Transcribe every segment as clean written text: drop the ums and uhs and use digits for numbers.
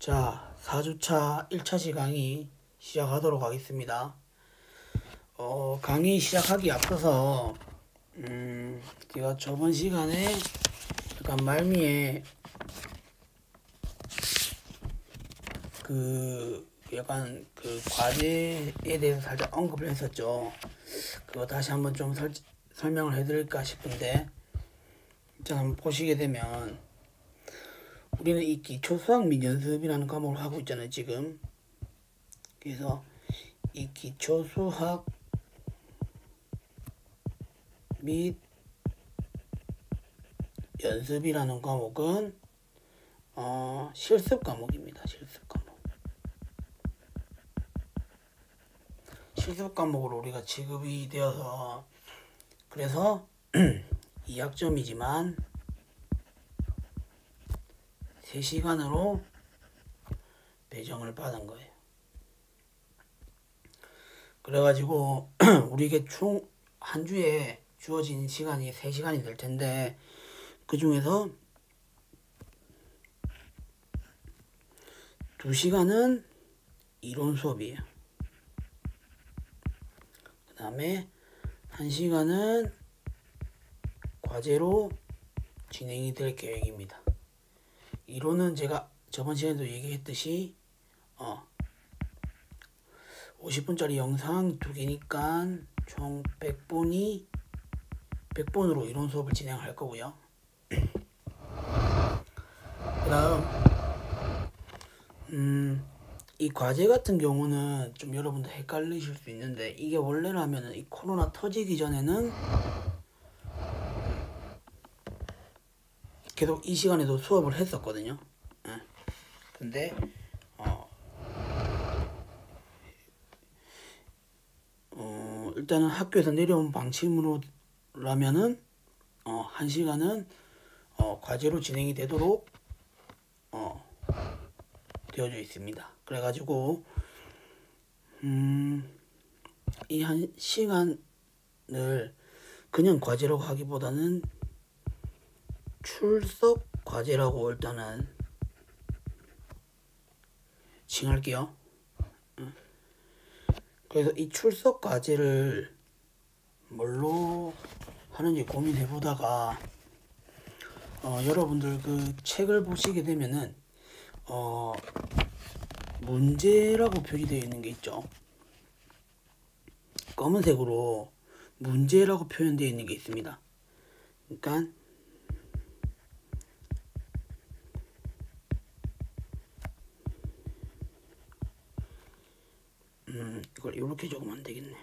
자, 4주차 1차 강의 시작하도록 하겠습니다. 강의 시작하기 앞서서 제가 저번 시간에 약간 말미에 약간 과제에 대해서 살짝 언급을 했었죠. 그거 다시 한번 좀 설명을 해드릴까 싶은데, 일단 한번 보시게 되면 우리는 이 기초 수학 및 연습이라는 과목을 하고 있잖아요, 지금. 그래서 이 기초 수학 및 연습이라는 과목은 실습 과목입니다. 실습 과목으로 우리가 지급이 되어서, 그래서 2학점이지만 3시간으로 배정을 받은 거예요. 그래가지고 우리에게 총 한 주에 주어진 시간이 3시간이 될 텐데, 그 중에서 2시간은 이론 수업이에요. 그 다음에 1시간은 과제로 진행이 될 계획입니다. 이론은 제가 저번 시간에도 얘기했듯이 50분짜리 영상 2개니까 총 100번으로 이론 수업을 진행할 거고요. 그 다음 이 과제 같은 경우는 좀 여러분들 헷갈리실 수 있는데, 이게 원래라면은 이 코로나 터지기 전에는 계속 이 시간에도 수업을 했었거든요. 근데 일단은 학교에서 내려온 방침으로라면은 1시간은 과제로 진행이 되도록 되어져 있습니다. 그래가지고 이 1시간을 그냥 과제라고 하기보다는 출석 과제라고 일단은 칭할게요. 그래서 이 출석 과제를 뭘로 하는지 고민해 보다가 여러분들 그 책을 보시게 되면은 문제라고 표시되어 있는 게 있죠. 검은색으로 문제라고 표현되어 있는 게 있습니다. 그러니까 이걸 이렇게 적으면 안 되겠네.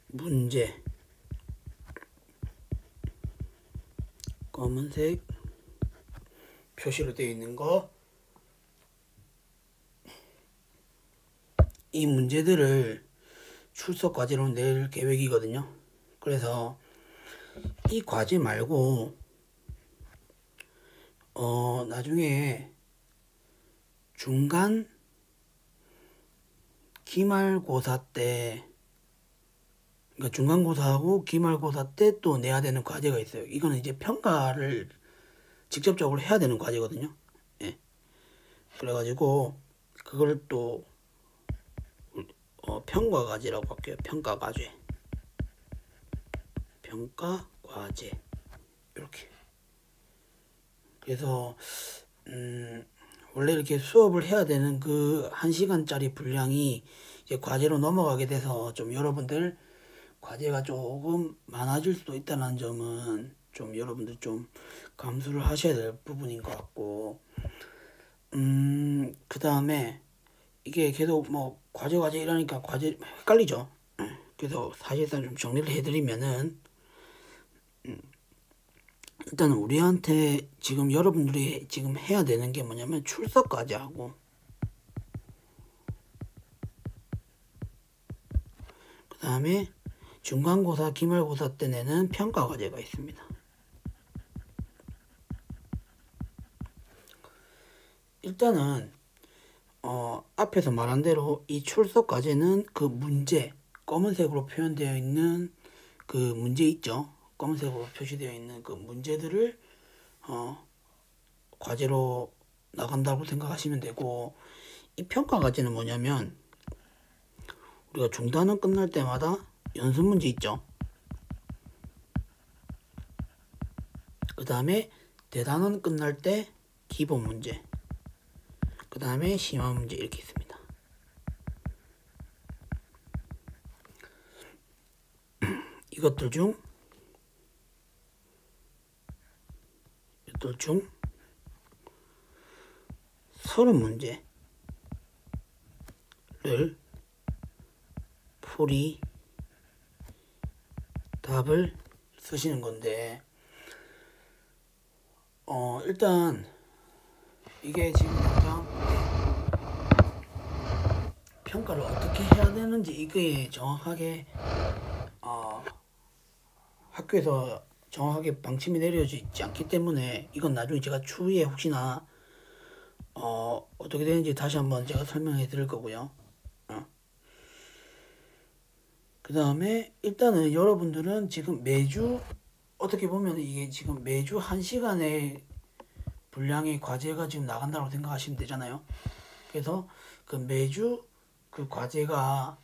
문제 검은색 표시로 되어 있는 거, 이 문제들을 출석 과제로 낼 계획이거든요. 그래서 이 과제 말고 나중에 중간 기말고사 때, 그러니까 중간고사하고 기말고사 때 또 내야 되는 과제가 있어요. 이거는 이제 평가를 직접적으로 해야 되는 과제거든요. 예. 그래가지고 그걸 또 평가 과제라고 할게요. 평가 과제 이렇게. 그래서 원래 이렇게 수업을 해야 되는 그 1시간짜리 분량이 이제 과제로 넘어가게 돼서 좀 여러분들 과제가 조금 많아질 수도 있다는 점은 좀 여러분들 좀 감수를 하셔야 될 부분인 것 같고, 그 다음에 이게 계속 뭐 과제 이러니까 과제 헷갈리죠. 그래서 사실상 좀 정리를 해드리면은, 일단은 우리한테 지금 여러분들이 지금 해야 되는 게 뭐냐면 출석 과제하고, 그 다음에 중간고사 기말고사 때 내는 평가 과제가 있습니다. 일단은 앞에서 말한 대로 이 출석 과제는 그 문제, 검은색으로 표현되어 있는 그 문제 있죠. 검은색으로 표시되어 있는 그 문제들을 과제로 나간다고 생각하시면 되고, 이 평가 과제는 뭐냐면 우리가 중단원 끝날 때마다 연습 문제 있죠. 그 다음에 대단원 끝날 때 기본 문제, 그 다음에 심화 문제 이렇게 있습니다. 이것들 중 30문제를 풀이 답을 쓰시는 건데, 일단 이게 지금 당장 평가를 어떻게 해야 되는지 이게 정확하게 학교에서 정확하게 방침이 내려져 있지 않기 때문에, 이건 나중에 제가 추후에 혹시나 어떻게 되는지 다시 한번 제가 설명해 드릴 거고요. 그 다음에 일단은 여러분들은 지금 매주, 어떻게 보면 이게 지금 매주 1시간의 분량의 과제가 지금 나간다고 생각하시면 되잖아요. 그래서 그 매주 그 과제가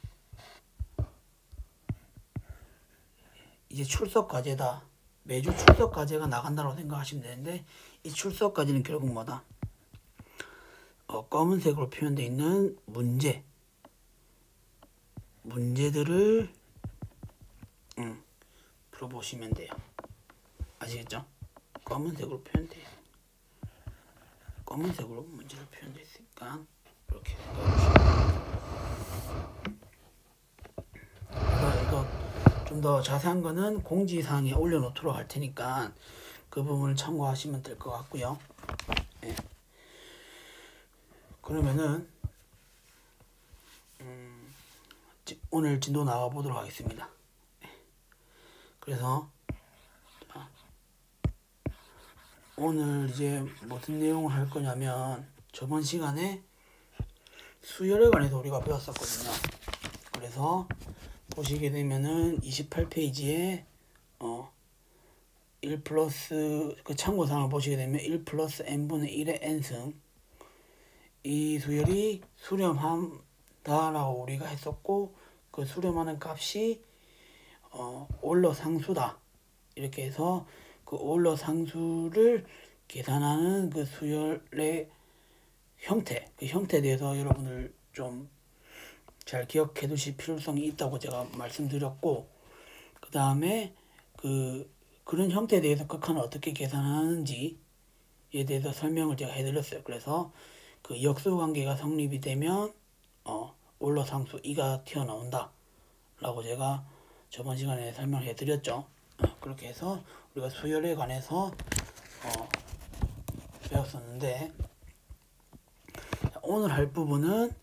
이제 출석 과제다, 매주 출석 과제가 나간다고 생각하시면 되는데, 이 출석 과제는 결국 뭐다? 검은색으로 표현되어 있는 문제들을 풀어보시면 돼요. 아시겠죠? 검은색으로 표현돼요. 검은색으로 문제를 표현되어 있으니까 이렇게 생각해보시면 돼요. 이거 좀 더 자세한 거는 공지사항에 올려놓도록 할 테니까 그 부분을 참고하시면 될 것 같고요. 네. 그러면은 오늘 진도 나가 보도록 하겠습니다. 그래서 오늘 이제 무슨 내용을 할 거냐면, 저번 시간에 수열에 관해서 우리가 배웠었거든요. 그래서 보시게 되면은 28페이지에 1 플러스 그 참고사항을 보시게 되면 1 플러스 n분의 1의 n승, 이 수열이 수렴한다라고 우리가 했었고, 그 수렴하는 값이 올러상수다 이렇게 해서 그 올러상수를 계산하는 그 수열의 형태, 그 형태에 대해서 여러분들 좀 잘 기억해 두실 필요성이 있다고 제가 말씀드렸고, 그 다음에 그런 형태에 대해서 극한을 어떻게 계산하는지에 대해서 설명을 제가 해드렸어요. 그래서 그 역수관계가 성립이 되면 올러상수 2가 튀어나온다 라고 제가 저번 시간에 설명을 해드렸죠. 그렇게 해서 우리가 수열에 관해서 배웠었는데, 오늘 할 부분은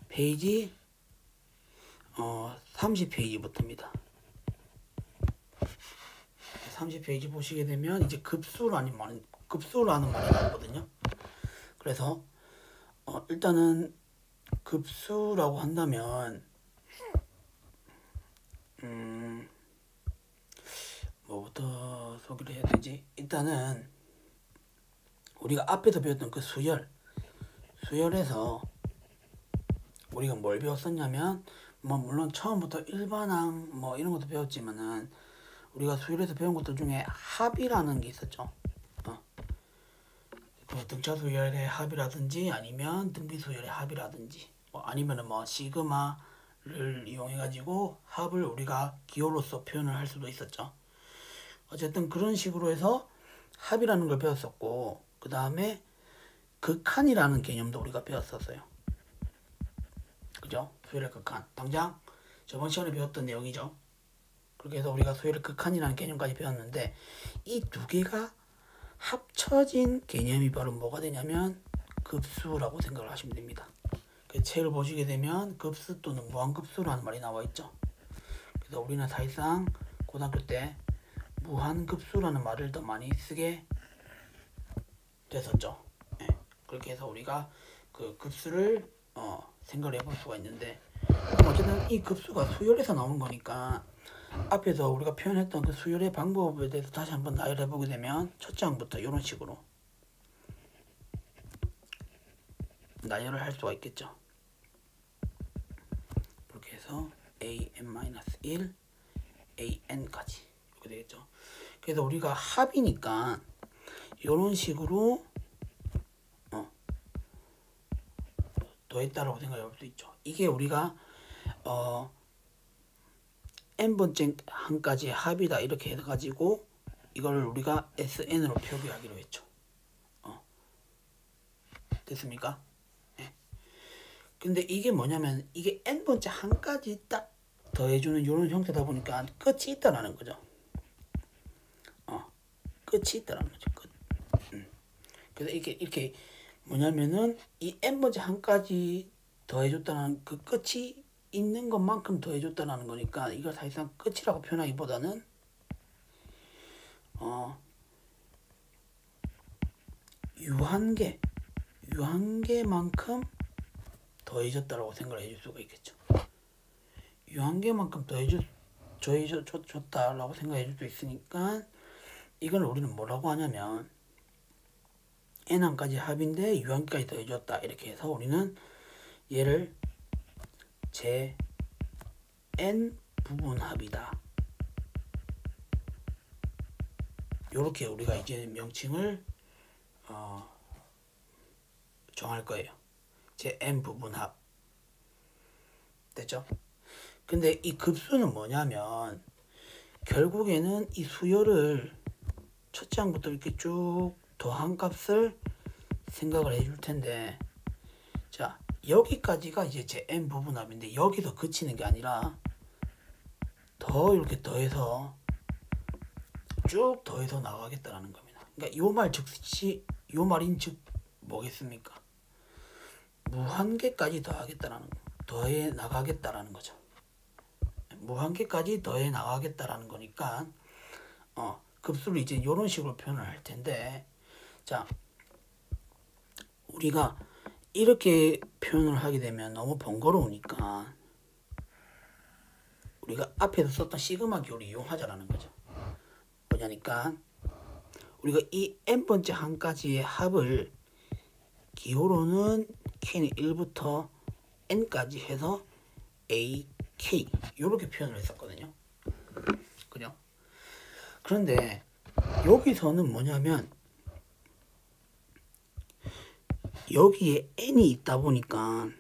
페이지 30페이지부터입니다. 30페이지 보시게 되면 이제 급수라는 말이 나오거든요. 그래서 일단은 급수라고 한다면 뭐부터 소개를 해야 되지? 일단은 우리가 앞에서 배웠던 그 수열에서 우리가 뭘 배웠었냐면, 물론 처음부터 일반항 이런 것도 배웠지만은 우리가 수열에서 배운 것들 중에 합이라는 게 있었죠. 그 등차 수열의 합이라든지 아니면 등비 수열의 합이라든지 아니면은 시그마를 이용해 가지고 합을 우리가 기호로서 표현을 할 수도 있었죠. 어쨌든 그런 식으로 해서 합이라는 걸 배웠었고, 그 다음에 극한이라는 개념도 우리가 배웠었어요. 그죠? 수열의 극한, 당장 저번 시간에 배웠던 내용이죠. 그렇게 해서 우리가 수열의 극한이라는 개념까지 배웠는데, 이 두 개가 합쳐진 개념이 바로 뭐가 되냐면 급수라고 생각을 하시면 됩니다. 그 책을 보시게 되면 급수 또는 무한급수라는 말이 나와 있죠. 그래서 우리는 사실상 고등학교 때 무한급수라는 말을 더 많이 쓰게 됐었죠. 네. 그렇게 해서 우리가 그 급수를 생각을 해볼 수가 있는데, 어쨌든 이 급수가 수열에서 나오는 거니까 앞에서 우리가 표현했던 그 수열의 방법에 대해서 다시 한번 나열해 보게 되면 첫째 항부터 이런 식으로 나열을 할 수가 있겠죠. 이렇게 해서 an-1 an까지 이렇게 되겠죠. 그래서 우리가 합이니까 이런 식으로 더했다라고 생각해 볼 수 있죠. 이게 우리가 n번째 항까지의 합이다 이렇게 해가지고 이걸 우리가 sn으로 표기하기로 했죠. 됐습니까? 네. 근데 이게 뭐냐면 이게 n번째 항까지 딱 더해주는 이런 형태다 보니까 끝이 있다라는 거죠. 끝이 있다라는 거죠. 끝. 그래서 이렇게 뭐냐면은 이 n번째 항까지 더해줬다는 그 끝이 있는 것만큼 더해줬다는 거니까 이걸 사실상 끝이라고 표현하기보다는 유한계만큼 더해줬다라고 생각을 해줄 수가 있겠죠. 유한계만큼 더해줬다라고 생각해 줄 수 있으니까 이걸 우리는 뭐라고 하냐면 n항까지 합인데 유한계까지 더해줬다 이렇게 해서 우리는 얘를 제 n 부분합이다. 요렇게 우리가 이제 명칭을 정할 거예요. 제 n 부분합. 됐죠? 근데 이 급수는 뭐냐면 결국에는 이 수열을 첫째 항부터 이렇게 쭉 더한 값을 생각을 해줄 텐데, 자 여기까지가 이제 제 n 부분합인데 여기서 그치는 게 아니라 더 이렇게 더해서 쭉 더해서 나가겠다라는 겁니다. 그러니까 요 말 즉시 요 말인즉 뭐겠습니까? 무한계까지 더해 나가겠다라는 거죠. 무한계까지 더해 나가겠다라는 거니까 급수를 이제 이런 식으로 표현을 할 텐데, 자 우리가 이렇게 표현을 하게 되면 너무 번거로우니까 우리가 앞에서 썼던 시그마 기호를 이용하자라는 거죠. 뭐냐니까 우리가 이 n번째 항까지의 합을 기호로는 k는 1부터 n까지 해서 ak 이렇게 표현을 했었거든요. 그죠? 그런데 여기서는 뭐냐면 여기에 n이 있다 보니까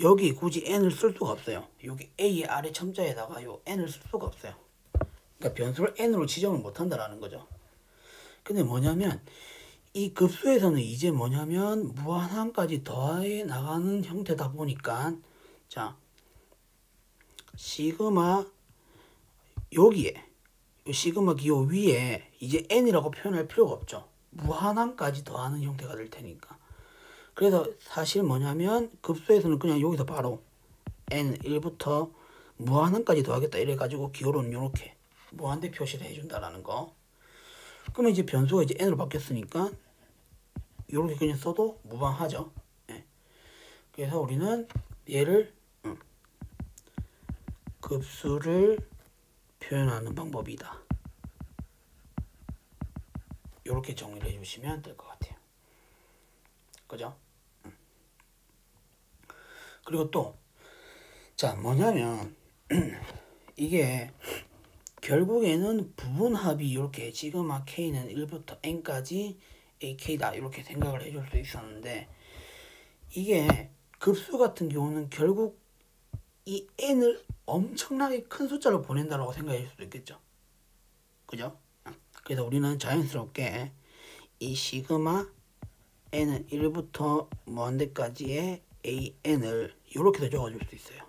여기 굳이 n을 쓸 수가 없어요. 여기 a의 아래 첨자에다가 요 n을 쓸 수가 없어요. 그러니까 변수를 n으로 지정을 못 한다라는 거죠. 근데 뭐냐면 이 급수에서는 이제 뭐냐면 무한항까지 더해 나가는 형태다 보니까, 자 시그마 여기에 요 시그마 기호 위에 이제 n이라고 표현할 필요가 없죠. 무한항까지 더하는 형태가 될 테니까. 그래서 사실 뭐냐면 급수에서는 그냥 여기서 바로 n 1부터 무한항까지 더하겠다 이래 가지고 기호로는 이렇게 무한대 표시를 해준다라는 거. 그러면 이제 변수가 이제 n으로 바뀌었으니까 이렇게 그냥 써도 무방하죠. 예. 그래서 우리는 얘를 급수를 표현하는 방법이다. 이렇게 정리를 해주시면 될 것 같아요. 그죠? 그리고 또, 자, 뭐냐면, 이게 결국에는 부분합이 이렇게 시그마 k는 1부터 n까지 ak다 이렇게 생각을 해줄 수 있었는데, 이게 급수 같은 경우는 결국 이 n을 엄청나게 큰 숫자로 보낸다라고 생각해 줄 수도 있겠죠. 그죠? 그래서 우리는 자연스럽게 이 시그마 n은 1부터 무한대까지의 an을 이렇게도 적어줄 수 있어요.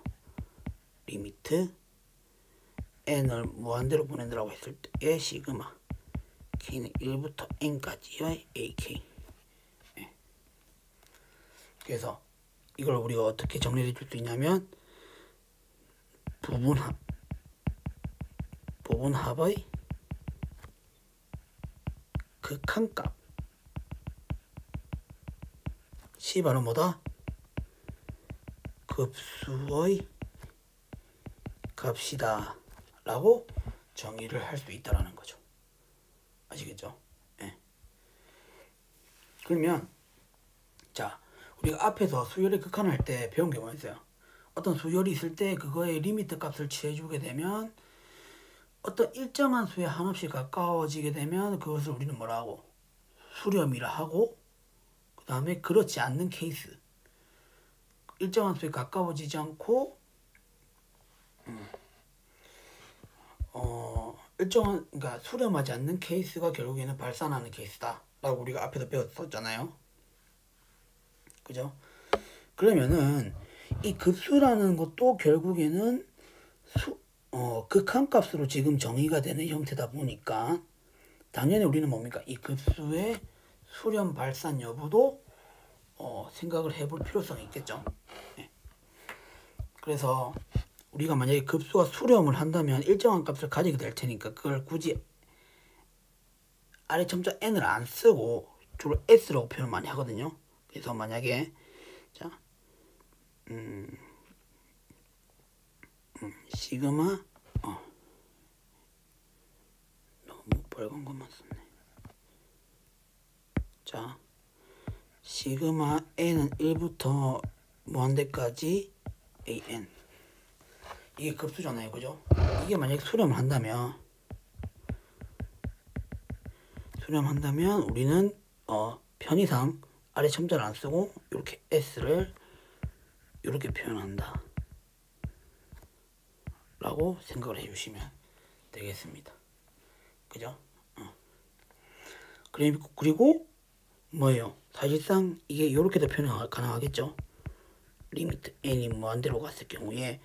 리미트 n을 무한대로 보낸다라고 했을 때의 시그마 k는 1부터 n까지의 ak. 네. 그래서 이걸 우리가 어떻게 정리해 줄 수 있냐면 부분합의 극한값 C 바로 뭐다? 급수의 값이다 라고 정의를 할 수 있다라는 거죠. 아시겠죠? 예. 그러면 자, 우리가 앞에서 수열의 극한을 할 때 배운 게 뭐였어요? 어떤 수열이 있을 때 그거의 리미트 값을 취해주게 되면 어떤 일정한 수에 한없이 가까워지게 되면 그것을 우리는 뭐라 하고? 수렴이라 하고, 그 다음에 그렇지 않는 케이스, 일정한 수에 가까워지지 않고 그러니까 수렴하지 않는 케이스가 결국에는 발산하는 케이스다 라고 우리가 앞에서 배웠었잖아요. 그죠? 그러면은 이 급수라는 것도 결국에는 극한값으로 지금 정의가 되는 형태다 보니까 당연히 우리는 뭡니까? 이 급수의 수렴 발산 여부도 생각을 해볼 필요성이 있겠죠. 네. 그래서 우리가 만약에 급수가 수렴을 한다면 일정한 값을 가지게 될 테니까 그걸 굳이 아래 첨자 n을 안 쓰고 주로 s라고 표현을 많이 하거든요. 그래서 만약에 자 시그마 너무 빨간 것만 썼네. 자 시그마 n은 1부터 무한대까지 an, 이게 급수잖아요. 그죠? 이게 만약에 수렴을 한다면 우리는 편의상 아래 첨자를 안 쓰고 이렇게 s를 이렇게 표현한다 라고 생각을 해주시면 되겠습니다. 그죠? 그리고 뭐예요? 사실상 이게 이렇게도 표현 가능하겠죠? 리미트 n이 무한대로 갔을 경우에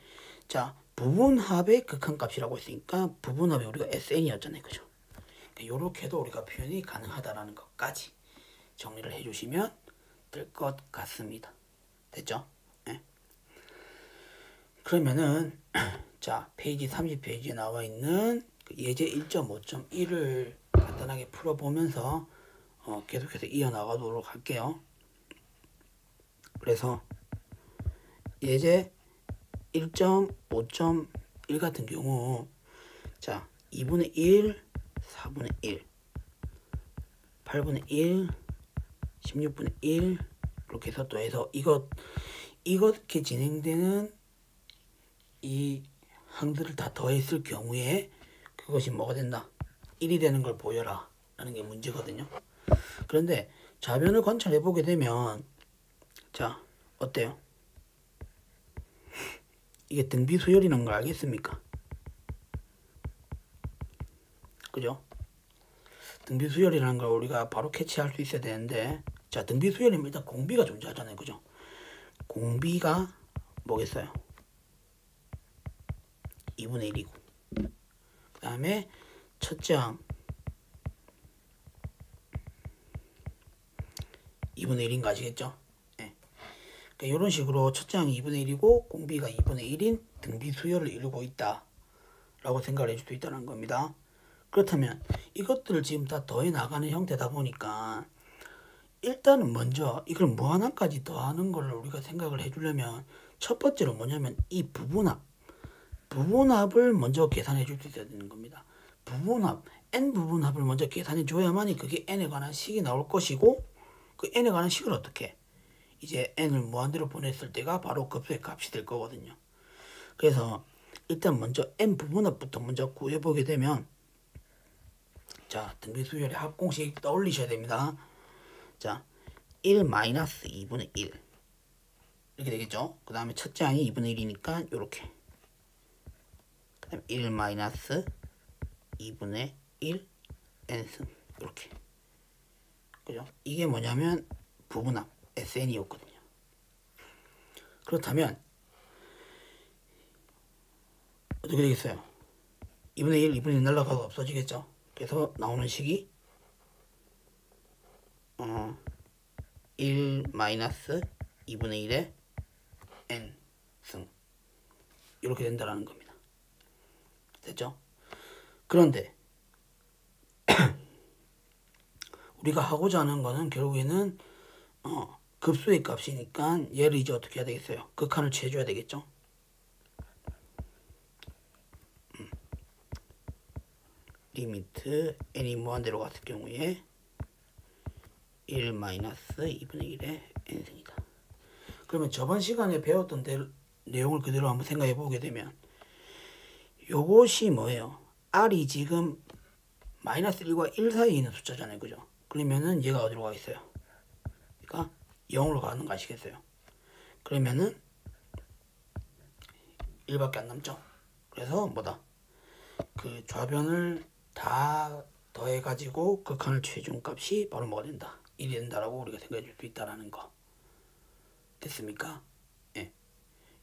자 부분합의 극한값이라고 했으니까 부분합이 우리가 sn이었잖아요. 그죠? 이렇게도 우리가 표현이 가능하다라는 것까지 정리를 해주시면 될 것 같습니다. 됐죠? 네. 그러면은 자 페이지 30페이지에 나와 있는 그 예제 1.5.1을 간단하게 풀어보면서 계속해서 이어나가도록 할게요. 그래서 예제 1.5.1 같은 경우 자 2분의 1, 4분의 1, 8분의 1, 16분의 1 이렇게 해서 또 해서 이렇게 진행되는 이 항들을 다 더했을 경우에 그것이 뭐가 된다? 1이 되는 걸 보여라 라는 게 문제거든요. 그런데 좌변을 관찰해 보게 되면 자 어때요? 이게 등비수열이라는 걸 알겠습니까? 그죠? 등비수열이라는 걸 우리가 바로 캐치할 수 있어야 되는데 자 등비수열이면 일단 공비가 존재하잖아요. 그죠? 공비가 뭐겠어요? 2분의 1이고 그 다음에 첫째 항 2분의 1인 거 아시겠죠? 네. 그러니까 이런 식으로 첫째 항이 2분의 1이고 공비가 2분의 1인 등비수열을 이루고 있다 라고 생각을 해줄 수 있다는 겁니다. 그렇다면 이것들을 지금 다 더해 나가는 형태다 보니까 일단은 먼저 이걸 무한항까지 더하는 거를 우리가 생각을 해주려면 첫 번째로 뭐냐면 이 부분합을 먼저 계산해 줄 수 있어야 되는 겁니다. 부분합, n 부분합을 먼저 계산해 줘야만이 그게 n에 관한 식이 나올 것이고 그 n에 관한 식을 어떻게 이제 n을 무한대로 보냈을 때가 바로 급수의 값이 될 거거든요. 그래서 일단 먼저 n 부분합부터 먼저 구해보게 되면 자 등비수열의 합공식 떠올리셔야 됩니다. 자 1-2분의 1 이렇게 되겠죠. 그 다음에 첫째 항이 2분의 1이니까 요렇게 그 다음에 1-2분의 1 n승 이렇게 그죠? 이게 뭐냐면 부분합 SN이었거든요. 그렇다면 어떻게 되겠어요? 2분의 1, 2분의 1 날라가고 없어지겠죠? 그래서 나오는 식이 1-2분의 1의 n승 이렇게 된다라는 겁니다. 됐죠? 그런데 우리가 하고자 하는 거는 결국에는 급수의 값이니까 얘를 이제 어떻게 해야 되겠어요? 극한을 취해줘야 되겠죠? 리미트 n이 무한대로 갔을 경우에 1 마이너스 2분의 1의 n승이다. 그러면 저번 시간에 배웠던 내용을 그대로 한번 생각해 보게 되면 요것이 뭐예요? r이 지금 마이너스 1과 1 사이에 있는 숫자잖아요. 그죠? 그러면은 얘가 어디로 가 있어요? 그러니까 0으로 가는 거 아시겠어요? 그러면은 1밖에 안 남죠? 그래서 뭐다? 그 좌변을 다 더해가지고 극한을 최종값이 바로 뭐가 된다? 1이 된다라고 우리가 생각해 줄 수 있다라는 거. 됐습니까? 예.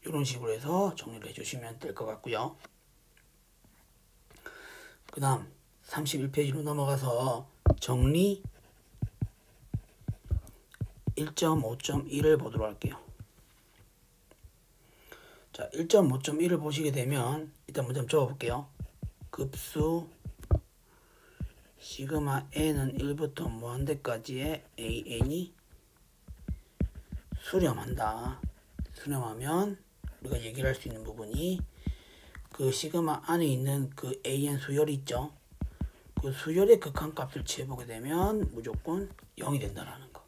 이런 식으로 해서 정리를 해주시면 될 것 같고요. 그 다음 31페이지로 넘어가서 정리 1.5.1을 보도록 할게요. 자, 1.5.1을 보시게 되면 일단 먼저 적어볼게요. 급수 시그마 n은 1부터 무한대까지의 an이 수렴한다. 수렴하면 우리가 얘기를 할 수 있는 부분이 그 시그마 안에 있는 그 an 수열이 있죠. 그 수열의 극한값을 취해보게 되면 무조건 0이 된다라는 거.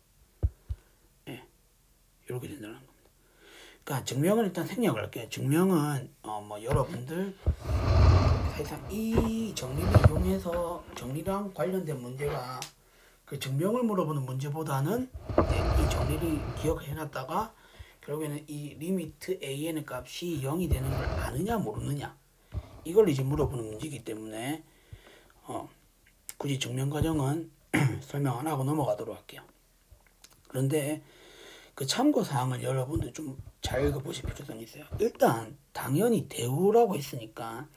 예, 이렇게 된다는 겁니다. 그러니까 증명은 일단 생략을 할게요. 증명은 뭐 여러분들 사실상 이 정리를 이용해서 정리랑 관련된 문제가 그 증명을 물어보는 문제보다는 이 정리를 기억해놨다가 결국에는 이 리미트 an의 값이 0이 되는 걸 아느냐 모르느냐 이걸 이제 물어보는 문제이기 때문에 굳이 증명 과정은 설명 안 하고 넘어가도록 할게요. 그런데 그 참고 사항을 여러분들 좀 잘 읽어보실 필요성이 있어요. 일단 당연히 대우라고 했으니까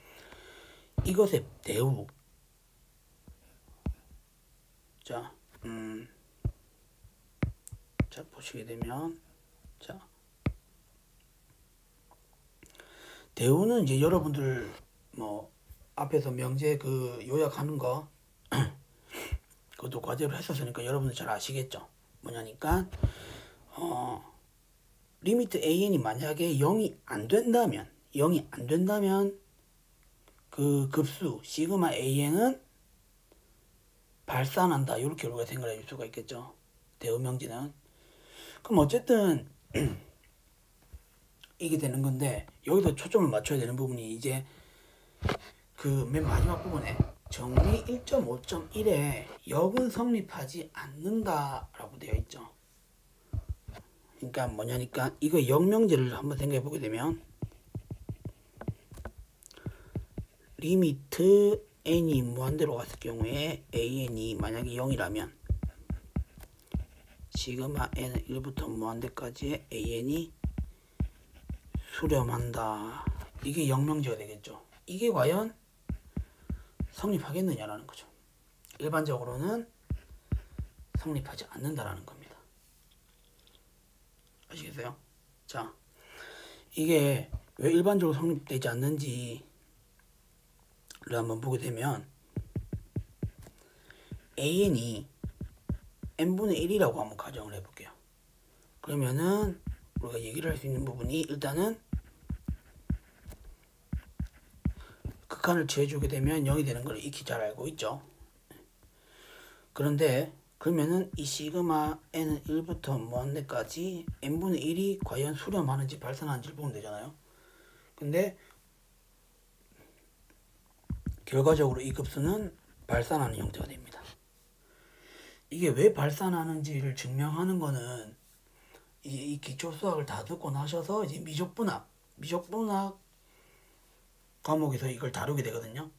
이것의 대우. 자, 자 보시게 되면 자 대우는 이제 여러분들 뭐 앞에서 명제 그 요약하는 거 그것도 과제로 했었으니까 여러분들 잘 아시겠죠. 뭐냐니까 리미트 an이 만약에 0이 안 된다면 그 급수 시그마 an은 발산한다. 이렇게 우리가 생각을 해줄 수가 있겠죠. 대우 명제는. 그럼 어쨌든 이게 되는 건데 여기서 초점을 맞춰야 되는 부분이 이제 그 맨 마지막 부분에 정리 1.5.1에 역은 성립하지 않는다라고 되어 있죠. 그러니까 뭐냐니까 이거 역명제를 한번 생각해 보게 되면 리미트 n이 무한대로 갔을 경우에 an이 만약에 0이라면 시그마 n은 1부터 무한대까지의 an이 수렴한다. 이게 역명제가 되겠죠. 이게 과연 성립하겠느냐라는 거죠. 일반적으로는 성립하지 않는다라는 겁니다. 아시겠어요? 자, 이게 왜 일반적으로 성립되지 않는지를 한번 보게 되면 an이 n분의 1이라고 한번 가정을 해볼게요. 그러면은 우리가 얘기를 할 수 있는 부분이 일단은 극한을 취해주게 되면 0이 되는 걸 익히 잘 알고 있죠. 그런데 그러면은 이 시그마 n은 1부터 무한대까지 n분의 1이 과연 수렴하는지 발산하는지를 보면 되잖아요. 근데 결과적으로 이 급수는 발산하는 형태가 됩니다. 이게 왜 발산하는지를 증명하는 거는 이 기초 수학을 다 듣고 나셔서 이제 미적분학 과목에서 이걸 다루게 되거든요.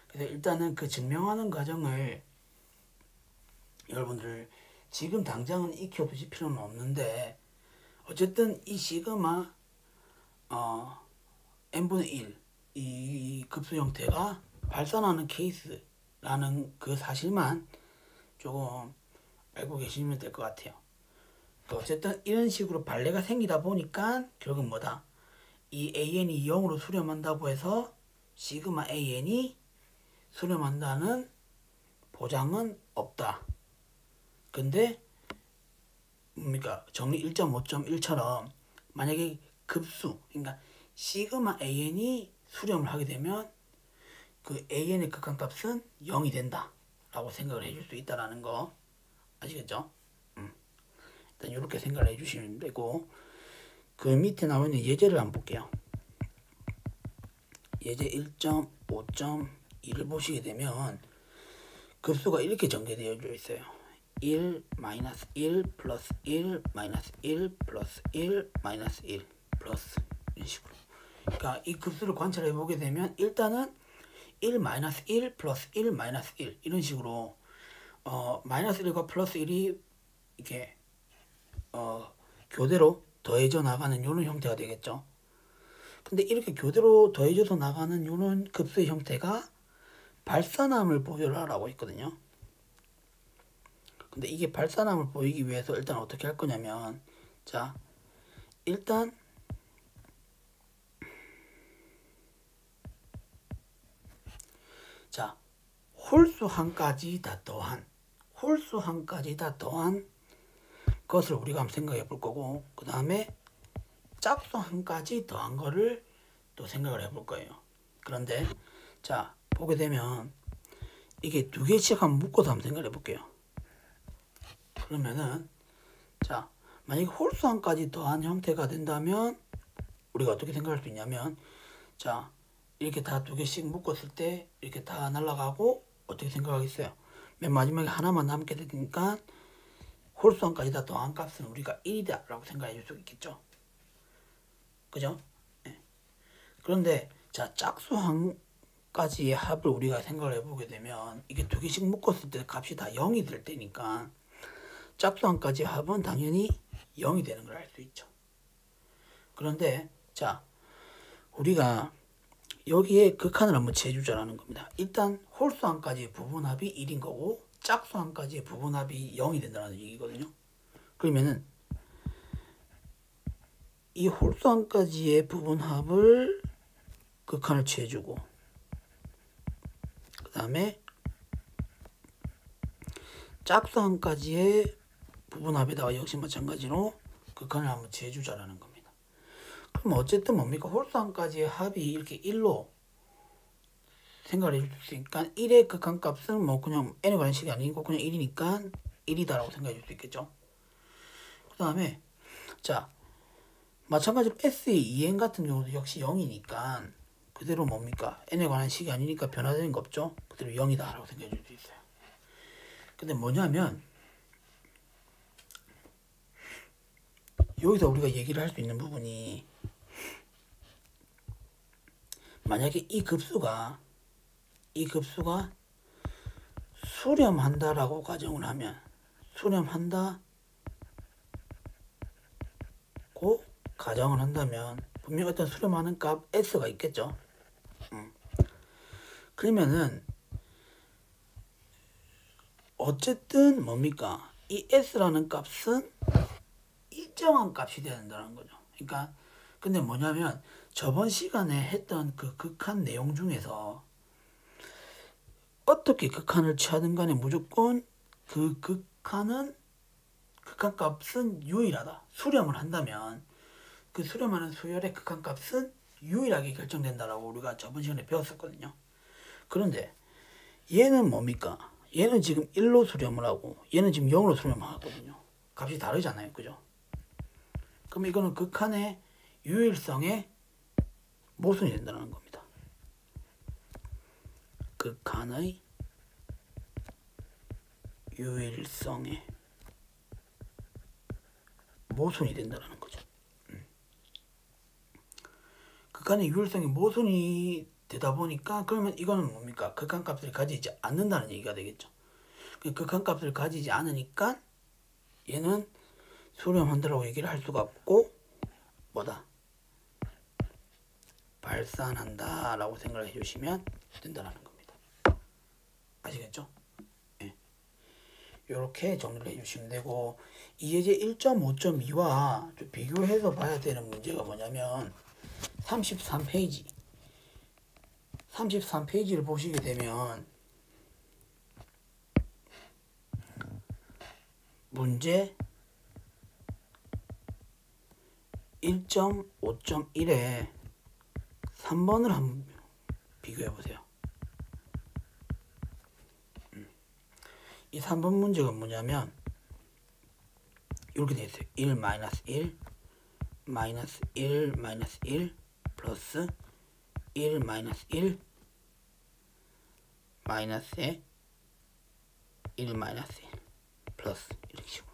그래서 일단은 그 증명하는 과정을 여러분들 지금 당장은 익혀두실 필요는 없는데 어쨌든 이 시그마 n분의 1 이 급수 형태가 발산하는 케이스라는 그 사실만 조금 알고 계시면 될 것 같아요. 어쨌든 이런 식으로 발레가 생기다 보니까 결국 뭐다? 이 an이 0으로 수렴한다고 해서 시그마 an이 수렴한다는 보장은 없다. 근데 뭡니까? 정리 1.5.1처럼 만약에 급수, 그러니까 시그마 an이 수렴을 하게 되면 그 AN의 극한값은 0이 된다 라고 생각을 해줄 수 있다라는 거 아시겠죠? 일단 이렇게 생각을 해주시면 되고, 그 밑에 나와 있는 예제를 한번 볼게요. 예제 1.5.2를 보시게 되면 급수가 이렇게 전개되어 있어요. 1, 마이너스 1, 플러스 1, 마이너스 1, 플러스 1, 마이너스 1, 플러스 이런 식으로. 그러니까 이 급수를 관찰해 보게 되면 일단은 1, 마이너스 1, 플러스 1, 마이너스 1 이런 식으로 마이너스 1과 플러스 1이 이렇게 교대로 더해져 나가는 이런 형태가 되겠죠. 근데 이렇게 교대로 더해져서 나가는 이런 급수의 형태가 발산함을 보여라라고 있거든요. 근데 이게 발산함을 보이기 위해서 일단 어떻게 할 거냐면, 자, 일단 자, 홀수 한 가지 다 더한, 홀수 한 가지 다 더한 것을 우리가 한번 생각해 볼 거고, 그 다음에 짝수 한 가지 더한 거를 또 생각을 해 볼 거예요. 그런데 자, 보게 되면 이게 두 개씩 한번 묶어서 한번 생각해 볼게요. 그러면은 자, 만약에 홀수 한 가지 더한 형태가 된다면 우리가 어떻게 생각할 수 있냐면, 자, 이렇게 다 두 개씩 묶었을 때 이렇게 다 날아가고 어떻게 생각하겠어요? 맨 마지막에 하나만 남게 되니까 홀수 한 가지 다 더한 값은 우리가 1이다 라고 생각해 줄 수 있겠죠. 그죠? 네. 그런데 자, 짝수 한 가지의 합을 우리가 생각을 해보게 되면 이게 두 개씩 묶었을 때 값이 다 0이 될 때니까 짝수 한 가지의 합은 당연히 0이 되는 걸 알 수 있죠. 그런데 자, 우리가 여기에 극한을 한번 재주자라는 겁니다. 일단 홀수 한 가지의 부분합이 1인 거고 짝수 한 가지의 부분합이 0이 된다는 얘기거든요. 그러면은 이 홀수 한 가지의 부분합을 극한을 취해주고, 그 다음에 짝수 한 가지의 부분합에다가 역시 마찬가지로 극한을 한번 취해주자라는 겁니다. 그럼 어쨌든 뭡니까? 홀수 한 가지의 합이 이렇게 1로 생각을 해줄 수 있으니까 1의 극한값은 뭐 그냥 n에 관한 식이 아니고 그냥 1이니까 1이다 라고 생각해 줄 수 있겠죠. 그 다음에 자, 마찬가지로 S의 2n 같은 경우도 역시 0이니까 그대로 뭡니까? n에 관한 식이 아니니까 변화되는 거 없죠? 그대로 0이다 라고 생각해 줄 수 있어요. 근데 뭐냐면 여기서 우리가 얘기를 할 수 있는 부분이, 만약에 이 급수가 수렴한다라고 가정을 하면, 수렴한다고 가정을 한다면 분명히 어떤 수렴하는 값 S가 있겠죠. 그러면은 어쨌든 뭡니까? 이 S라는 값은 일정한 값이 돼야 된다는 거죠. 그러니까 근데 뭐냐면 저번 시간에 했던 그 극한 내용 중에서 어떻게 극한을 취하든 간에 무조건 그 극한값은 유일하다. 수렴을 한다면 그 수렴하는 수열의 극한값은 유일하게 결정된다라고 우리가 저번 시간에 배웠었거든요. 그런데 얘는 뭡니까? 얘는 지금 1로 수렴을 하고 얘는 지금 0으로 수렴을 하거든요. 값이 다르잖아요. 그죠? 그럼 이거는 극한의 유일성의 모순이 된다는 겁니다. 극한의 유일성의 모순이 된다는 거죠. 극한의 유일성이 모순이 되다 보니까 그러면 이거는 뭡니까? 극한값을 가지지 않는다는 얘기가 되겠죠. 극한값을 가지지 않으니까 얘는 수렴한다라고 얘기를 할 수가 없고 뭐다? 발산한다 라고 생각을 해주시면 된다는 겁니다. 아시겠죠? 예. 이렇게 정리를 해주시면 되고, 이 예제 1.5.2와 비교해서 봐야 되는 문제가 뭐냐면 33페이지를 보시게 되면 문제 1.5.1에 3번을 한번 비교해 보세요. 이 3번 문제가 뭐냐면 이렇게 되어 있어요. 1 마이너스 1 마이너스 1 마이너스 1 플러스 1 마이너스 1 마이너스에 1 마이너스 1 플러스 이렇게 식으로.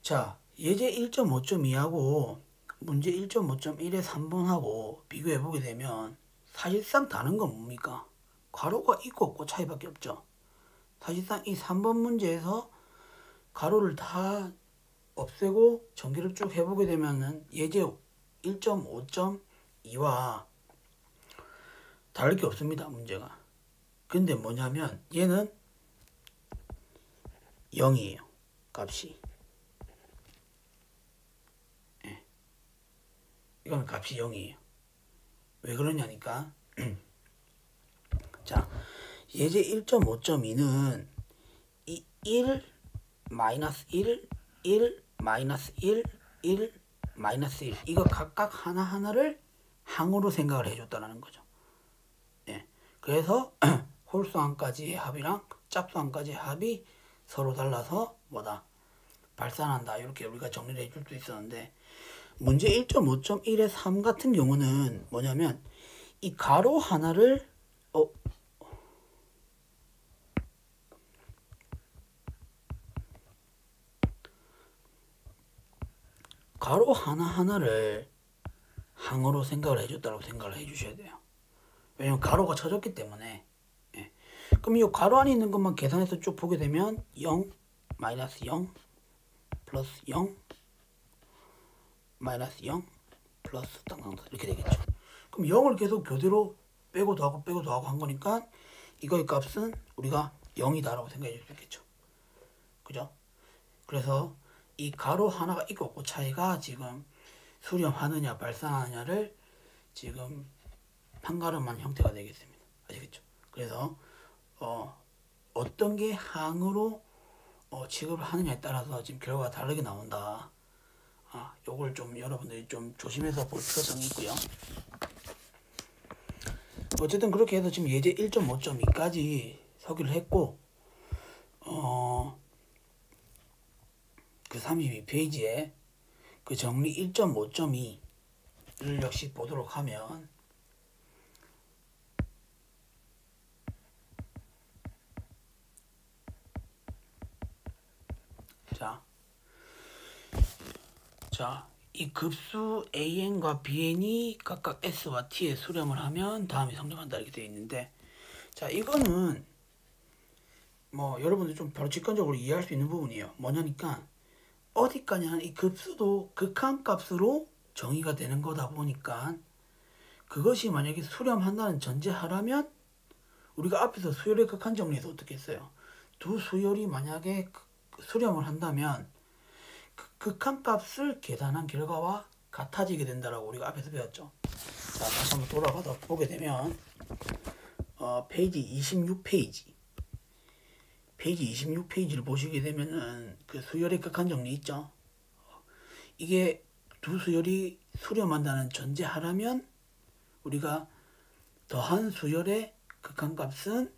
자, 예제 1.5.2하고 문제 1.5.1의 3번하고 비교해 보게 되면 사실상 다른 건 뭡니까? 괄호가 있고 없고 차이밖에 없죠. 사실상 이 3번 문제에서 가로를 다 없애고 전개를 쭉 해보게 되면은 예제 1.5.2와 다를 게 없습니다. 문제가. 근데 뭐냐면 얘는 0이에요. 값이. 예. 이건 값이 0이에요. 왜 그러냐니까 자, 예제 1.5.2는 이 1 마이너스 1 1 마이너스 1 1 마이너스 1 이거 각각 하나하나를 항으로 생각을 해줬다는 거죠. 예. 그래서 홀수항까지의 합이랑 짝수항까지의 합이 서로 달라서 뭐다? 발산한다. 이렇게 우리가 정리를 해줄 수 있었는데 문제 1.5.1의 3 같은 경우는 뭐냐면 이 가로 하나를 가로 하나하나를 항으로 생각을 해줬다고 생각을 해주셔야 돼요. 왜냐면 가로가 쳐졌기 때문에. 예. 그럼 이 가로 안에 있는 것만 계산해서 쭉 보게 되면 0, 마이너스 0, 플러스 0, 마이너스 0, 플러스 땅땅땅 이렇게 되겠죠. 그럼 0을 계속 교대로 빼고 더하고 빼고 더하고 한 거니까 이거의 값은 우리가 0이다라고 생각해 줄 수 있겠죠. 그죠? 그래서 이 가로 하나가 있고 없고 차이가 지금 수렴하느냐 발산하느냐를 지금 판가름한 형태가 되겠습니다. 아시겠죠? 그래서 어떤 게 항으로 취급을 하느냐에 따라서 지금 결과가 다르게 나온다. 요걸 좀 여러분들이 좀 조심해서 볼 필요성이 있고요. 어쨌든 그렇게 해서 지금 예제 1.5.2까지 서기를 했고 그 32페이지에 그 정리 1.5.2를 역시 보도록 하면 자, 이 급수 AN과 BN이 각각 S와 T에 수렴을 하면 다음이 성립한다 이렇게 되어 있는데 자, 이거는 뭐 여러분들 좀 바로 직관적으로 이해할 수 있는 부분이에요. 뭐냐니까 어디까지나 이 급수도 극한값으로 정의가 되는 거다 보니까 그것이 만약에 수렴한다는 전제하라면 우리가 앞에서 수열의 극한 정리에서 어떻게 했어요? 두 수열이 만약에 수렴을 한다면 극한값을 계산한 결과와 같아지게 된다라고 우리가 앞에서 배웠죠. 자, 다시 한번 돌아가서 보게 되면 페이지 26페이지 페이지 26페이지를 보시게 되면은 그 수열의 극한 정리 있죠. 이게 두 수열이 수렴한다는 전제하라면 우리가 더한 수열의 극한값은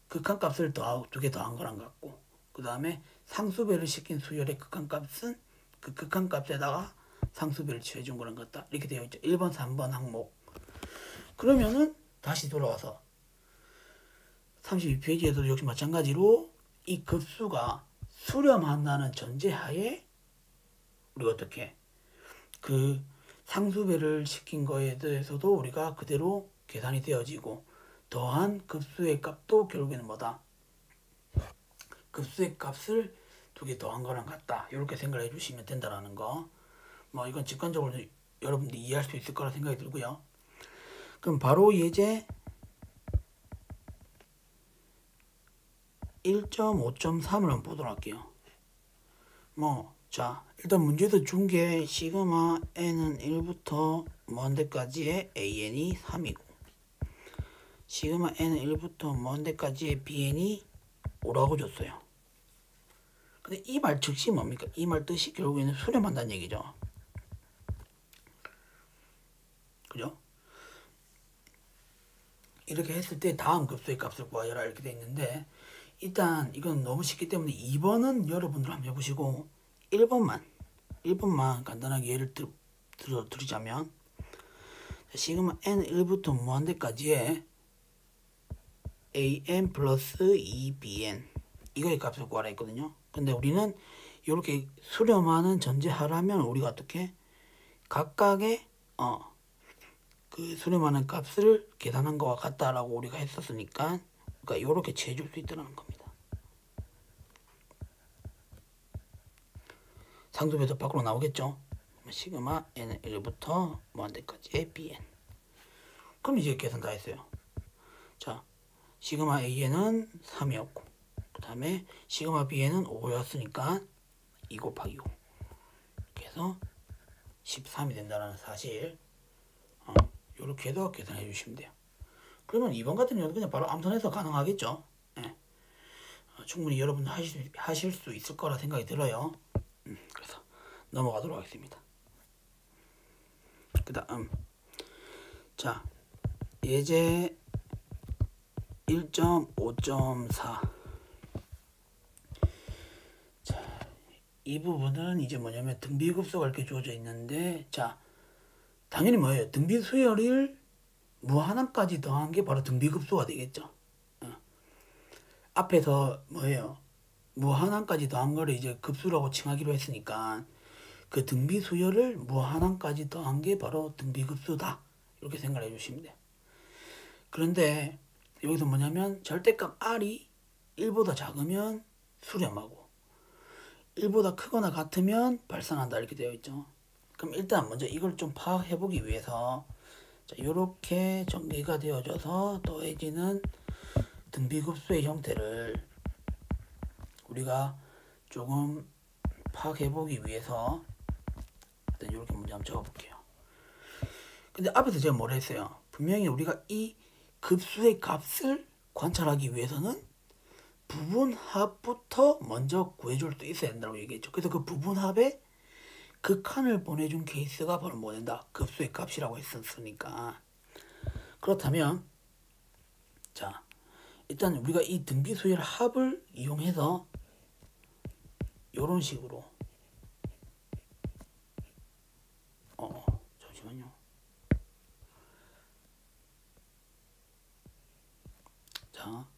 극한값을 두 개 더한 거랑 같고 그 다음에 상수배를 시킨 수열의 극한값은 그 극한값에다가 상수배를 취해준 거랑 같다. 이렇게 되어 있죠. 1번, 3번 항목. 그러면은 다시 돌아와서 32페이지에도 역시 마찬가지로 이 급수가 수렴한다는 전제하에 우리가 어떻게 그 상수배를 시킨 거에 대해서도 우리가 그대로 계산이 되어지고 더한 급수의 값도 결국에는 뭐다? 급수의 값을 두 개 더한 거랑 같다. 이렇게 생각을 해주시면 된다라는 거. 뭐 이건 직관적으로 여러분들이 이해할 수 있을 거라 생각이 들고요. 그럼 바로 예제 1.5.3을 한번 보도록 할게요. 자, 일단 문제에서 준 게 시그마 n은 1부터 먼 데까지의 an이 3이고 시그마 n은 1부터 먼 데까지의 bn이 5라고 줬어요. 근데 이 말 즉시 뭡니까? 이 말 뜻이 결국에는 수렴한다는 얘기죠. 그죠? 이렇게 했을 때 다음 급수의 값을 구하여라 이렇게 돼 있는데 일단 이건 너무 쉽기 때문에 2번은 여러분들 한번 해보시고 1번만 간단하게 예를 드리자면 시그마 n 1부터 무한대까지의 an 플러스 2bn 이거의 값을 구하라 했거든요. 근데 우리는 이렇게 수렴하는 전제하라면 우리가 어떻게 각각의 그 수렴하는 값을 계산한 거와 같다라고 우리가 했었으니까 그러니까 이렇게 재줄 수 있다는 겁니다. 상수배도 밖으로 나오겠죠. 시그마 n 1부터 무한대까지의 bn. 그럼 이제 계산 다 했어요. 자, 시그마 an은 3이었고 그 다음에 시그마 bn은 5였으니까 2 곱하기 5 이렇게 해서 13이 된다는 사실 이렇게 해서 계산해 주시면 돼요. 그러면 2번 같은 경우는 그냥 바로 암산해서 가능하겠죠. 예. 충분히 여러분 하실 수 있을 거라 생각이 들어요. 그래서 넘어가도록 하겠습니다. 그 다음 자 예제 1.5.4 자, 이 부분은 이제 뭐냐면 등비급수가 이렇게 주어져 있는데 자 당연히 뭐예요? 등비수열을 무한함까지 더한 게 바로 등비급수가 되겠죠. 앞에서 뭐예요? 무한함까지 더한 거를 이제 급수라고 칭하기로 했으니까 그 등비수열을 무한함까지 더한 게 바로 등비급수다. 이렇게 생각을 해주시면 돼요. 그런데 여기서 뭐냐면 절대값 r이 1보다 작으면 수렴하고 1보다 크거나 같으면 발산한다 이렇게 되어 있죠. 그럼 일단 먼저 이걸 좀 파악해 보기 위해서 자, 이렇게 전개가 되어져서 더해지는 등비급수의 형태를 우리가 조금 파악해 보기 위해서 일단 이렇게 문제 한번 적어 볼게요. 근데 앞에서 제가 뭐라 했어요? 분명히 우리가 이 급수의 값을 관찰하기 위해서는 부분합부터 먼저 구해줄 수 있어야 된다고 얘기했죠. 그래서 그 부분합에 극한을 보내준 케이스가 바로 뭐 된다? 급수의 값이라고 했었으니까. 그렇다면 자 일단 우리가 이 등비수열 합을 이용해서 이런 식으로 잠시만요. 자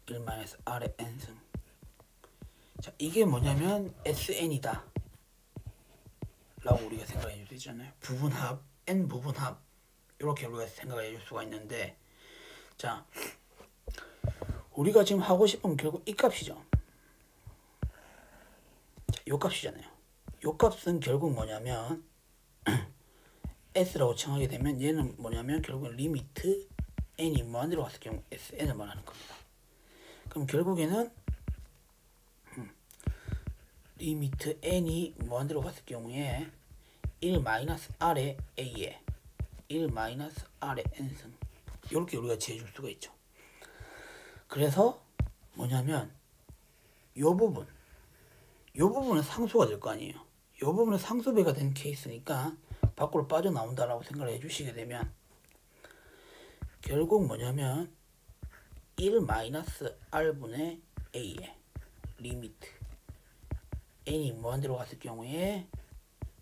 1-r의 n승 자 이게 뭐냐면 sn이다 라고 우리가 생각해 줄 수 있잖아요. 부분합 n 부분합 이렇게 우리가 생각해 줄 수가 있는데 자 우리가 지금 하고 싶으면 결국 이 값이죠. 자, 요 값이잖아요. 요 값은 결국 뭐냐면 s라고 칭하게 되면 얘는 뭐냐면 결국 리미트 n이 무한대로 갔을 경우 sn을 말하는 겁니다. 그럼 결국에는 리미트 n이 무한대로 갔을 경우에 1-r의 a에 1-r의 n승 이렇게 우리가 재줄 수가 있죠. 그래서 뭐냐면 요 부분은 상수가 될 거 아니에요. 요 부분은 상수배가 된 케이스니까 밖으로 빠져나온다라고 생각을 해주시게 되면 결국 뭐냐면 1-r분의 a에 리미트 n이 무한대로 갔을 경우에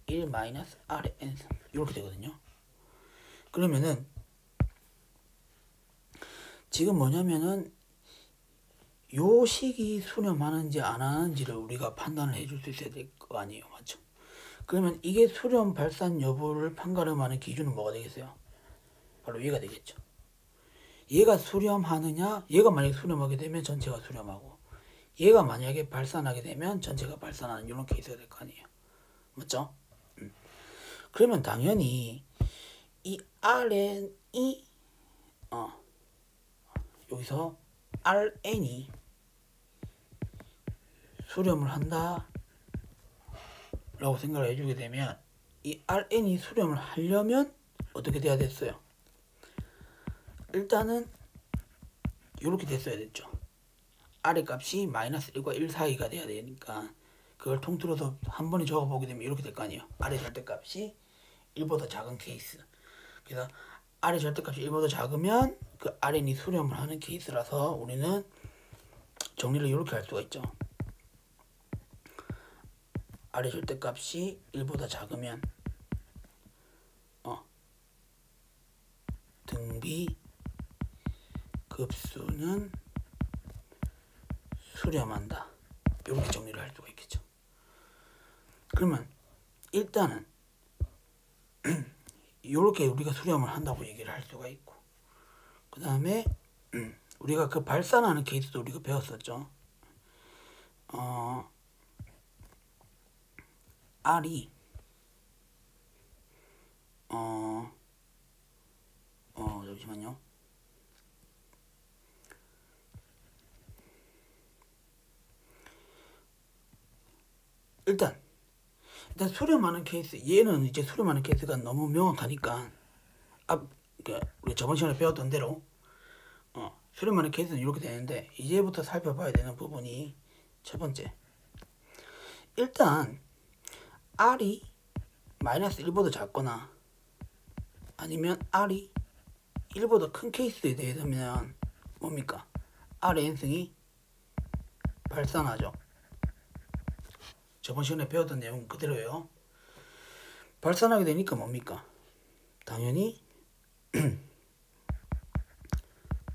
1-r의 n승 이렇게 되거든요. 그러면은 지금 뭐냐면은 요 식이 수렴하는지 안 하는지를 우리가 판단을 해줄 수 있어야 될 거 아니에요. 맞죠? 그러면 이게 수렴 발산 여부를 판가름하는 기준은 뭐가 되겠어요? 바로 얘가 되겠죠. 얘가 수렴하느냐, 얘가 만약에 수렴하게 되면 전체가 수렴하고 얘가 만약에 발산하게 되면 전체가 발산하는 이런 케이스가 될 거 아니에요. 맞죠? 그러면 당연히 이 RN이 여기서 RN이 수렴을 한다 라고 생각을 해주게 되면 이 RN이 수렴을 하려면 어떻게 돼야 됐어요? 일단은 이렇게 됐어야 됐죠. R의 값이 -1과 1 사이가 돼야 되니까 그걸 통틀어서 한 번에 적어보게 되면 이렇게 될 거 아니에요. R의 절대값이 1보다 작은 케이스. 그래서 R의 절대값이 1보다 작으면 그 Rn이 수렴을 하는 케이스라서 우리는 정리를 이렇게 할 수가 있죠. R의 절대값이 1보다 작으면 등비 급수는 수렴한다. 이렇게 정리를 할 수가 있겠죠. 그러면 일단은 이렇게 우리가 수렴을 한다고 얘기를 할 수가 있고, 그 다음에 우리가 그 발산하는 케이스도 우리가 배웠었죠. R이 잠시만요. 일단 수렴하는 케이스, 얘는 이제 수렴하는 케이스가 너무 명확하니까 우리 저번 시간에 배웠던 대로 수렴하는 케이스는 이렇게 되는데, 이제부터 살펴봐야 되는 부분이 첫 번째, 일단 R이 마이너스 1보다 작거나 아니면 R이 1보다 큰 케이스에 대해서면 뭡니까? R의 n승이 발산하죠. 저번 시간에 배웠던 내용 그대로예요. 발산하게 되니까 뭡니까? 당연히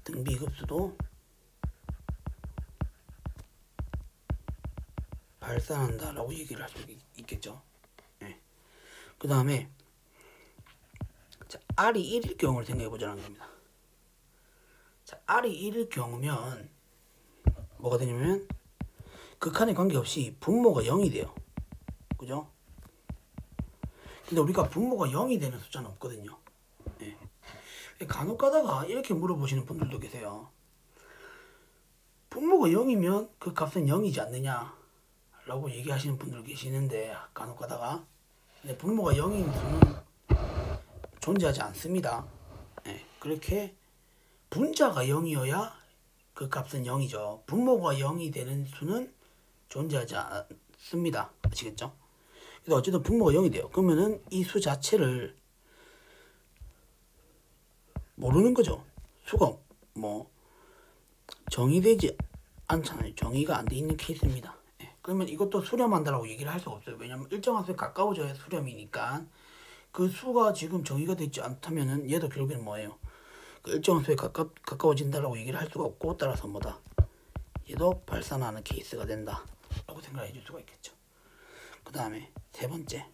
등비급수도 발산한다 라고 얘기를 할 수 있겠죠. 네. 그 다음에 R이 1일 경우를 생각해 보자는 겁니다. 자, R이 1일 경우면 뭐가 되냐면 극한에 관계없이 분모가 0이 돼요. 그죠? 근데 우리가 분모가 0이 되는 숫자는 없거든요. 네. 간혹 가다가 이렇게 물어보시는 분들도 계세요. 분모가 0이면 그 값은 0이지 않느냐 라고 얘기하시는 분들 계시는데, 간혹 가다가 근데 분모가 0인 수는 존재하지 않습니다. 네. 그렇게 분자가 0이어야 그 값은 0이죠. 분모가 0이 되는 수는 존재하지 않습니다. 아시겠죠? 그래서 어쨌든 분모가 0이 돼요. 그러면은 이 수 자체를 모르는 거죠. 수가 뭐 정의되지 않잖아요. 정의가 안 돼 있는 케이스입니다. 네. 그러면 이것도 수렴한다라고 얘기를 할 수가 없어요. 왜냐면 일정한 수에 가까워져야 수렴이니까, 그 수가 지금 정의가 되지 않다면은 얘도 결국에는 뭐예요? 그 일정한 수에 가까워진다라고 얘기를 할 수가 없고, 따라서 뭐다? 얘도 발산하는 케이스가 된다 라고 생각해 줄 수가 있겠죠. 그 다음에 세 번째,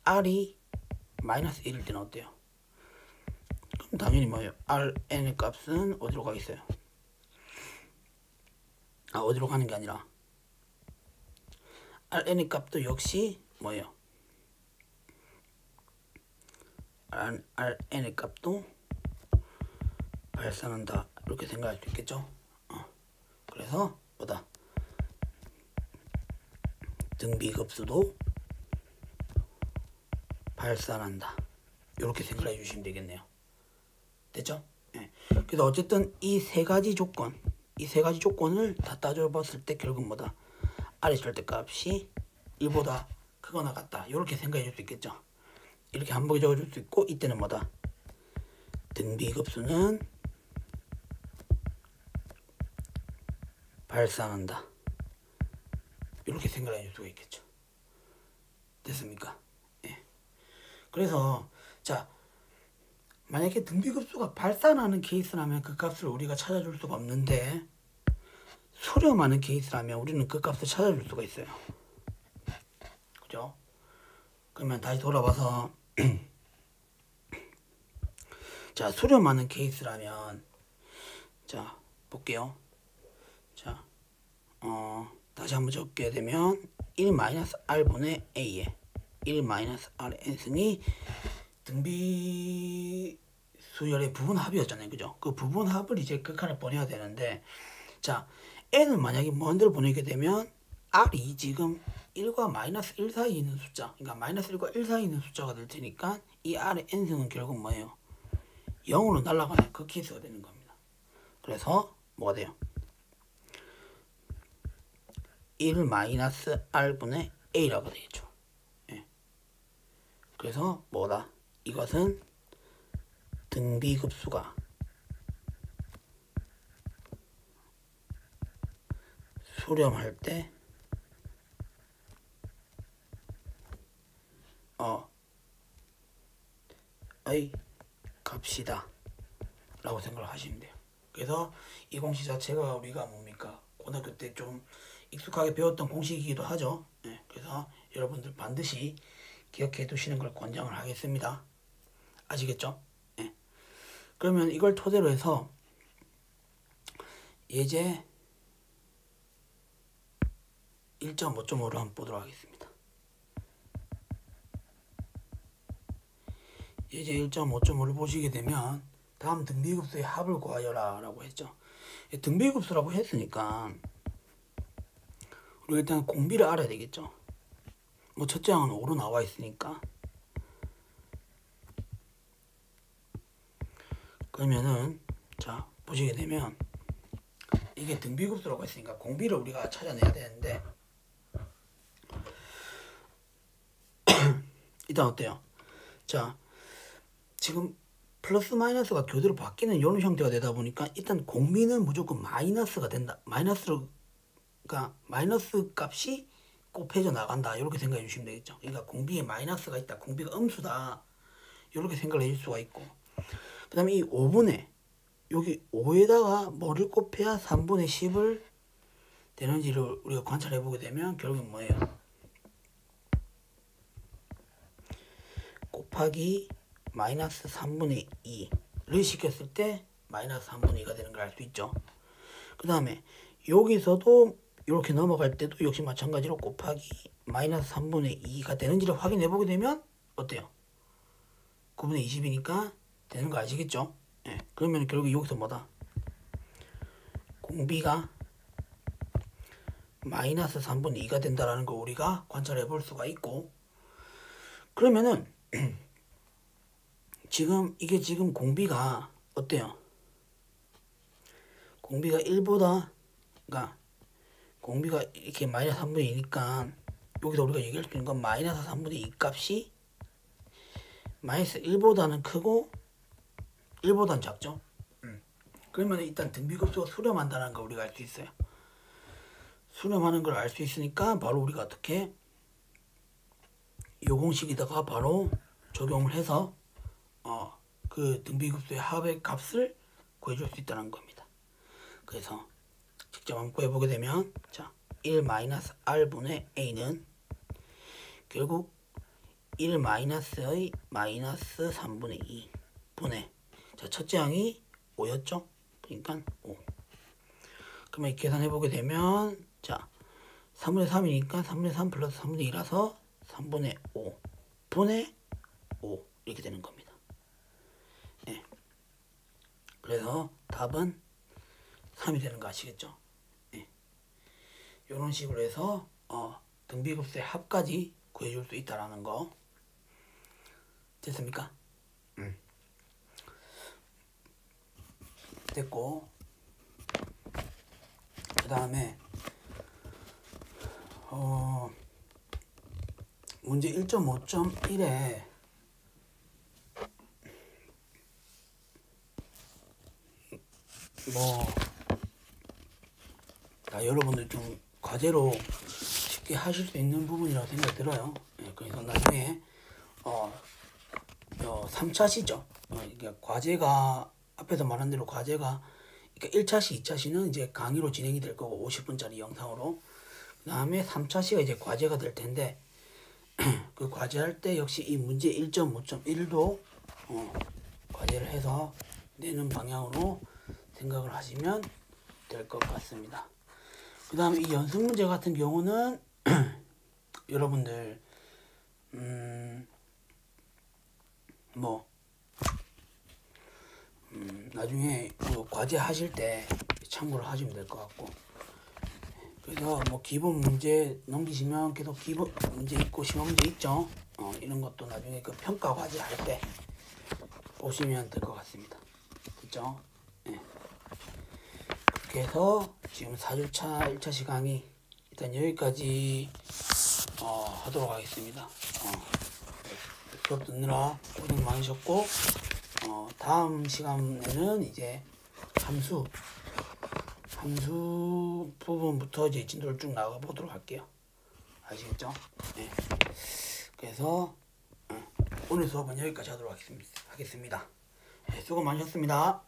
R이 마이너스 1일 때는 어때요? 그럼 당연히 뭐예요? Rn의 값은 어디로 가겠어요? 어디로 가는 게 아니라 Rn의 값도 역시 뭐예요? Rn의 값도 발산한다 이렇게 생각할 수 있겠죠. 그래서 뭐다? 등비급수도 발산한다 이렇게 생각해 주시면 되겠네요. 됐죠? 네. 그래서 어쨌든 이 세 가지 조건을 다 따져봤을 때 결국 뭐다? R의 절대값이 1보다 크거나 같다 이렇게 생각해 줄 수 있겠죠. 이렇게 한 번에 적어줄 수 있고, 이때는 뭐다? 등비급수는 발산한다 이렇게 생각해 줄 수가 있겠죠. 됐습니까? 예. 그래서 자, 만약에 등비급수가 발산하는 케이스라면 그 값을 우리가 찾아줄 수가 없는데, 수렴하는 케이스라면 우리는 그 값을 찾아줄 수가 있어요. 그죠? 그러면 다시 돌아와서 자, 수렴하는 케이스라면 자, 볼게요. 자, 다시 한번 적게 되면 1-R분의 A에 1-R의 n승이 등비 수열의 부분합이었잖아요. 그죠? 그 부분합을 이제 극한에 보내야 되는데, 자, n을 만약에 먼저 보내게 되면 R이 지금 1과 마이너스 1 사이에 있는 숫자, 그러니까 마이너스 1과 1 사이에 있는 숫자가 될 테니까 이 R의 n승은 결국 뭐예요? 0으로 날아가는 그 케이스가 되는 겁니다. 그래서 뭐가 돼요? 1-R분의 A라고 되겠죠. 예. 그래서 뭐다? 이것은 등비급수가 수렴할 때 의 값이다 라고 생각을 하시면 돼요. 그래서 이 공식 자체가 우리가 뭡니까? 고등학교 때 좀 익숙하게 배웠던 공식이기도 하죠. 네, 그래서 여러분들 반드시 기억해 두시는 걸 권장을 하겠습니다. 아시겠죠? 네. 그러면 이걸 토대로 해서 예제 1.5.5를 한번 보도록 하겠습니다. 예제 1.5.5를 보시게 되면 다음 등비급수의 합을 구하여라 라고 했죠. 등비급수라고 했으니까 우리가 일단 공비를 알아야 되겠죠. 뭐 첫째 항은 5로 나와 있으니까. 그러면은 자 보시게 되면 이게 등비급수라고 했으니까 공비를 우리가 찾아내야 되는데 일단 어때요? 자 지금 플러스 마이너스가 교대로 바뀌는 이런 형태가 되다 보니까 일단 공비는 무조건 마이너스가 된다. 마이너스 값이 곱해져 나간다. 이렇게 생각해 주시면 되겠죠. 그러니까 공비에 마이너스가 있다. 공비가 음수다. 이렇게 생각을 해줄 수가 있고, 그 다음에 이 5분의 여기 5에다가 뭐를 곱해야 3분의 10을 되는지를 우리가 관찰해 보게 되면 결국은 뭐예요? 곱하기 마이너스 3분의 2를 시켰을 때 마이너스 3분의 2가 되는 걸 알 수 있죠. 그 다음에 여기서도 이렇게 넘어갈 때도 역시 마찬가지로 곱하기 마이너스 3분의 2가 되는지를 확인해 보게 되면 어때요? 9분의 20이니까 되는 거 아시겠죠? 예. 그러면 결국 여기서 뭐다? 공비가 마이너스 3분의 2가 된다라는 걸 우리가 관찰해 볼 수가 있고, 그러면은 이게 지금 공비가 어때요? 공비가 1보다 공비가 이렇게 마이너스 3분의 2니까 여기서 우리가 얘기할 수 있는 건 마이너스 3분의 2 값이 마이너스 1보다는 크고 1보다는 작죠. 그러면 일단 등비급수가 수렴한다는 걸 우리가 알 수 있어요. 수렴하는 걸 알 수 있으니까 바로 우리가 어떻게 이 공식에다가 바로 적용을 해서 그 등비급수의 합의 값을 구해줄 수 있다는 겁니다. 그래서 직접 한번 구해보게 되면 자 1-r분의 a는 결국 1-의 마이너스 3분의 2 분의 자 첫째 항이 5였죠? 그러니까 5. 그러면 계산해보게 되면 자 3분의 3이니까 3분의 3 플러스 3분의 2라서 3분의 5 분의 5 이렇게 되는 겁니다. 네. 그래서 답은 3이 되는 거 아시겠죠? 네. 이런 식으로 해서 등비급수의 합까지 구해줄 수 있다라는 거 됐습니까? 됐고, 그 다음에 문제 1.5.1에 여러분들 좀 과제로 쉽게 하실 수 있는 부분이라고 생각이 들어요. 예, 그래서 나중에 3차시죠. 그러니까 과제가 앞에서 말한 대로 과제가 그러니까 1차시, 2차시는 이제 강의로 진행이 될 거고 50분짜리 영상으로, 그 다음에 3차시가 이제 과제가 될 텐데 그 과제할 때 역시 이 문제 1.5.1도 과제를 해서 내는 방향으로 생각을 하시면 될 것 같습니다. 그 다음에 이 연습 문제 같은 경우는 여러분들 나중에 과제 하실 때 참고를 하시면 될 것 같고, 그래서 기본 문제 넘기시면 계속 기본 문제 있고 심화 문제 있죠. 이런 것도 나중에 그 평가 과제 할 때 보시면 될 것 같습니다. 그렇죠? 네. 그렇게 해서 지금 4주차 1차 시간이 일단 여기까지 하도록 하겠습니다. 수업 듣느라 고생 많으셨고 다음 시간에는 이제 함수 부분부터 이제 진도를 쭉 나가 보도록 할게요. 아시겠죠? 네. 그래서 오늘 수업은 여기까지 하도록 하겠습니다. 네, 수고 많으셨습니다.